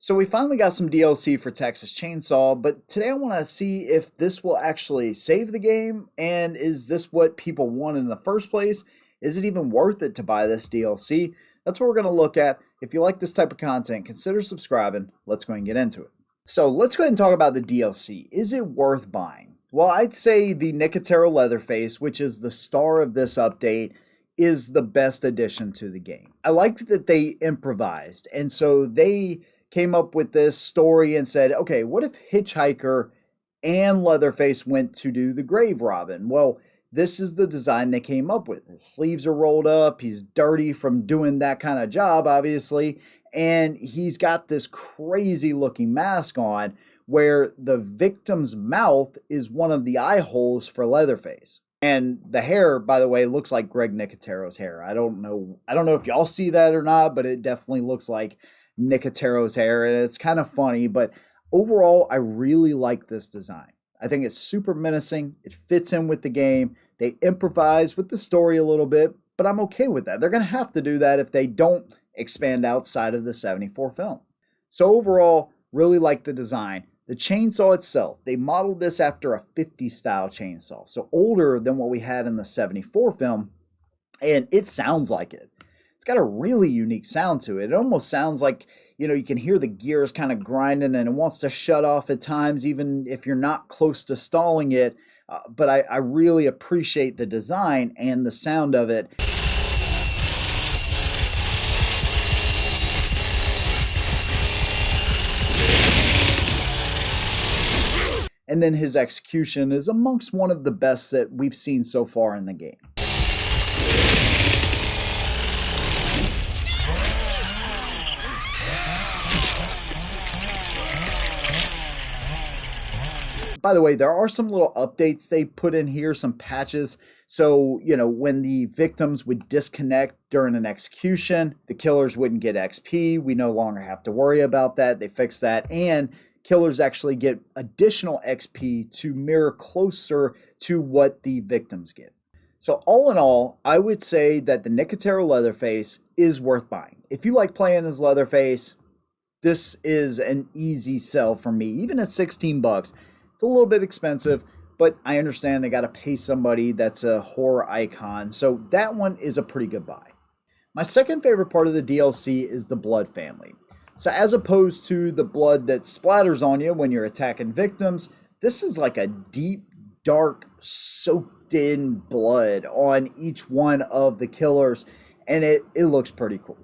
So we finally got some DLC for Texas Chainsaw, but today I want to see if this will actually save the game, and is this what people want in the first place? Is it even worth it to buy this DLC? That's what we're going to look at. If you like this type of content, consider subscribing. Let's go ahead and get into it. So let's go ahead and talk about the DLC. Is it worth buying? Well, I'd say the Nicotero Leatherface, which is the star of this update, is the best addition to the game. I liked that they improvised, and so they came up with this story and said, okay, what if Hitchhiker and Leatherface went to do the grave robbing? Well, this is the design they came up with. His sleeves are rolled up, he's dirty from doing that kind of job, obviously, and he's got this crazy looking mask on where the victim's mouth is one of the eye holes for Leatherface. And the hair, by the way, looks like Greg Nicotero's hair. I don't know if y'all see that or not, but it definitely looks like Nicotero's hair, and it's kind of funny, but overall, I really like this design. I think it's super menacing. It fits in with the game. They improvise with the story a little bit, but I'm okay with that. They're going to have to do that if they don't expand outside of the 74 film. So overall, really like the design. The chainsaw itself, they modeled this after a 50 style chainsaw, so older than what we had in the 74 film, and it sounds like it. It's got a really unique sound to it. It almost sounds like, you can hear the gears kind of grinding and it wants to shut off at times, even if you're not close to stalling it. But I really appreciate the design and the sound of it. And then his execution is amongst one of the best that we've seen so far in the game. By the way, there are some little updates they put in here, some patches. So, when the victims would disconnect during an execution, the killers wouldn't get XP. We no longer have to worry about that. They fixed that. And killers actually get additional XP to mirror closer to what the victims get. So all in all, I would say that the Nicotero Leatherface is worth buying. If you like playing as Leatherface, this is an easy sell for me. Even at 16 bucks, it's a little bit expensive, but I understand they got to pay somebody that's a horror icon. So that one is a pretty good buy. My second favorite part of the DLC is the blood family. So as opposed to the blood that splatters on you when you're attacking victims, this is like a deep, dark, soaked in blood on each one of the killers, and it looks pretty cool.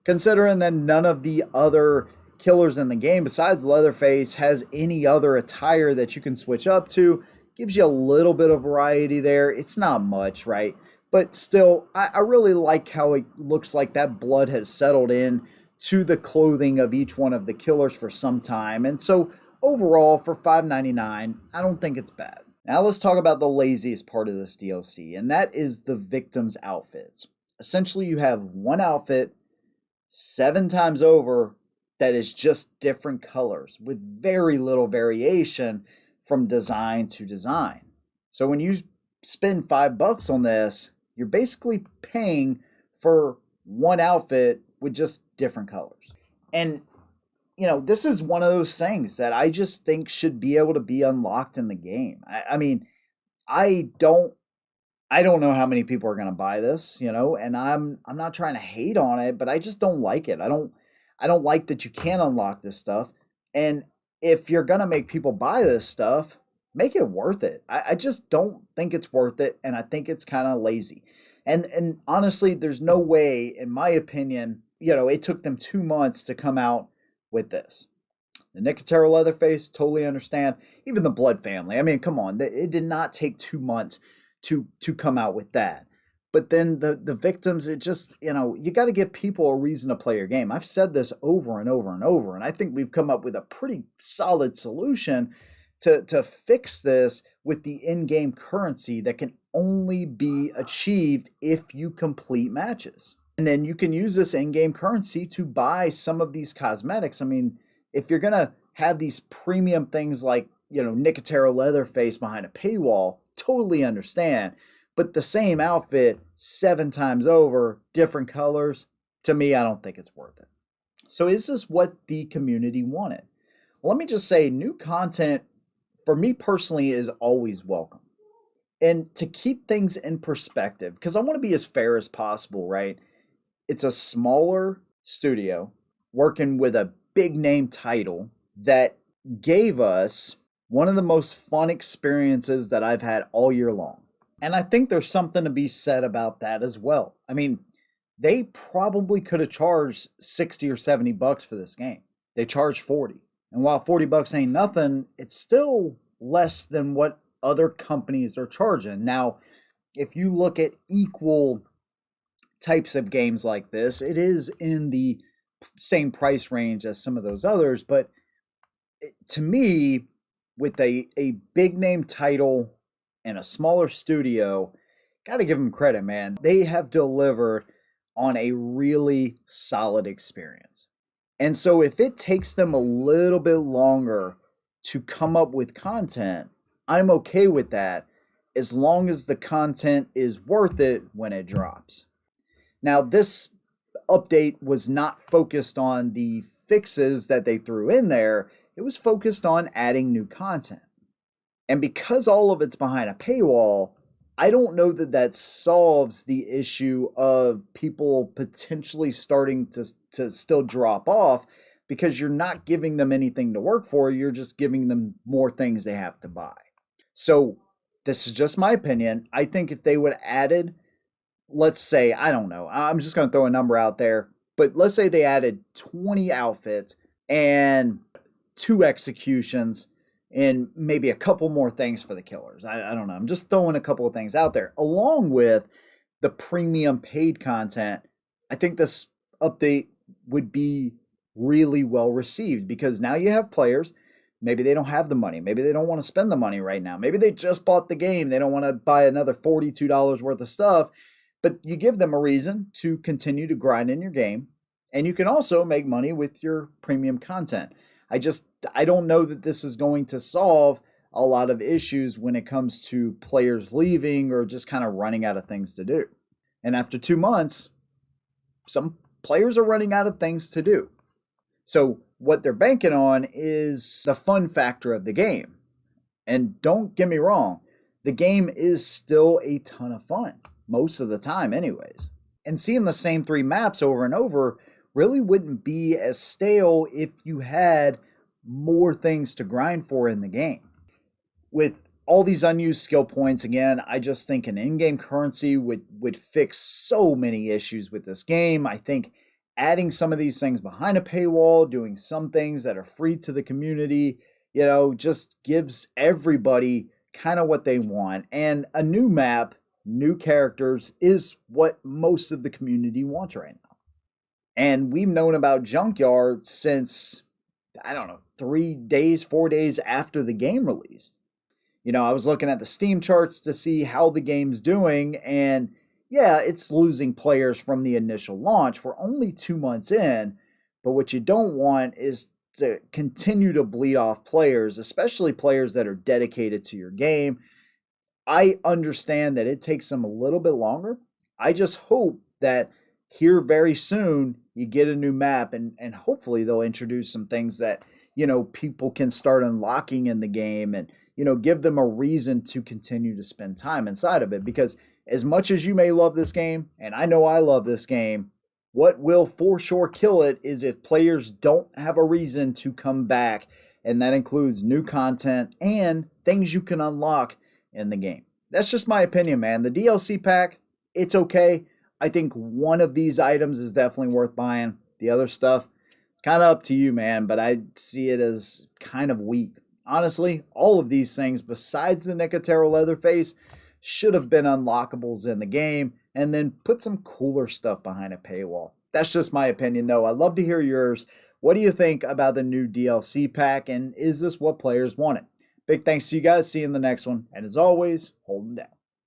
Considering that none of the other killers in the game besides Leatherface has any other attire that you can switch up to, gives you a little bit of variety there. It's not much, right? But still, I really like how it looks like that blood has settled in to the clothing of each one of the killers for some time. And so overall, for $5.99, I don't think it's bad. Now let's talk about the laziest part of this DLC, and that is the victims' outfits. Essentially, you have one outfit 7 times over that is just different colors with very little variation from design to design. So when you spend $5 on this, you're basically paying for one outfit with just different colors. And this is one of those things that I just think should be able to be unlocked in the game. I mean, I don't know how many people are going to buy this, and I'm not trying to hate on it, but I just don't like it. I don't like that you can't unlock this stuff. And if you're going to make people buy this stuff, make it worth it. I just don't think it's worth it, and I think it's kind of lazy. And honestly, there's no way, in my opinion, it took them 2 months to come out with this. The Nicotero Leatherface, totally understand. Even the Blood family. I mean, come on. It did not take 2 months to come out with that. But then the victims, it just, you got to give people a reason to play your game. I've said this over and over and over, and I think we've come up with a pretty solid solution to fix this with the in-game currency that can only be achieved if you complete matches. And then you can use this in-game currency to buy some of these cosmetics. I mean, if you're going to have these premium things like, Nicotero Leatherface behind a paywall, totally understand. But the same outfit 7 times over, different colors, to me, I don't think it's worth it. So, is this what the community wanted? Well, let me just say, new content for me personally is always welcome. And to keep things in perspective, because I want to be as fair as possible, right? It's a smaller studio working with a big name title that gave us one of the most fun experiences that I've had all year long. And I think there's something to be said about that as well. I mean, they probably could have charged 60 or 70 bucks for this game. They charged 40. And while 40 bucks ain't nothing, it's still less than what other companies are charging. Now, if you look at equal types of games like this, it is in the same price range as some of those others. But to me, with a big name title and a smaller studio, got to give them credit, man. They have delivered on a really solid experience. And so if it takes them a little bit longer to come up with content, I'm okay with that as long as the content is worth it when it drops. Now, this update was not focused on the fixes that they threw in there, it was focused on adding new content. And because all of it's behind a paywall, I don't know that that solves the issue of people potentially starting to still drop off because you're not giving them anything to work for. You're just giving them more things they have to buy. So, this is just my opinion. I think if they would have added, let's say, I don't know, I'm just going to throw a number out there, but let's say they added 20 outfits and 2 executions and maybe a couple more things for the killers. I don't know. I'm just throwing a couple of things out there along with the premium paid content. I think this update would be really well received because now you have players. Maybe they don't have the money. Maybe they don't want to spend the money right now. Maybe they just bought the game. They don't want to buy another $42 worth of stuff. But you give them a reason to continue to grind in your game. And you can also make money with your premium content. I don't know that this is going to solve a lot of issues when it comes to players leaving or just kind of running out of things to do. And after 2 months, some players are running out of things to do. So what they're banking on is the fun factor of the game. And don't get me wrong, the game is still a ton of fun, most of the time anyways. And seeing the same 3 maps over and over really wouldn't be as stale if you had more things to grind for in the game. With all these unused skill points, again, I just think an in-game currency would fix so many issues with this game. I think adding some of these things behind a paywall, doing some things that are free to the community, just gives everybody kind of what they want. And a new map, new characters is what most of the community wants right now. And we've known about Junkyard since, I don't know, 3 days, 4 days after the game released. I was looking at the Steam charts to see how the game's doing, and yeah, it's losing players from the initial launch. We're only 2 months in, but what you don't want is to continue to bleed off players, especially players that are dedicated to your game. I understand that it takes them a little bit longer. I just hope that here very soon you get a new map and hopefully they'll introduce some things that people can start unlocking in the game and give them a reason to continue to spend time inside of it. Because as much as you may love this game, and I know I love this game, what will for sure kill it is if players don't have a reason to come back, and that includes new content and things you can unlock in the game. That's just my opinion, man. The DLC pack, it's okay. I think one of these items is definitely worth buying. The other stuff, it's kind of up to you, man, but I see it as kind of weak. Honestly, all of these things, besides the Nicotero Leatherface, should have been unlockables in the game, and then put some cooler stuff behind a paywall. That's just my opinion, though. I'd love to hear yours. What do you think about the new DLC pack, and is this what players wanted? Big thanks to you guys. See you in the next one. And as always, hold them down.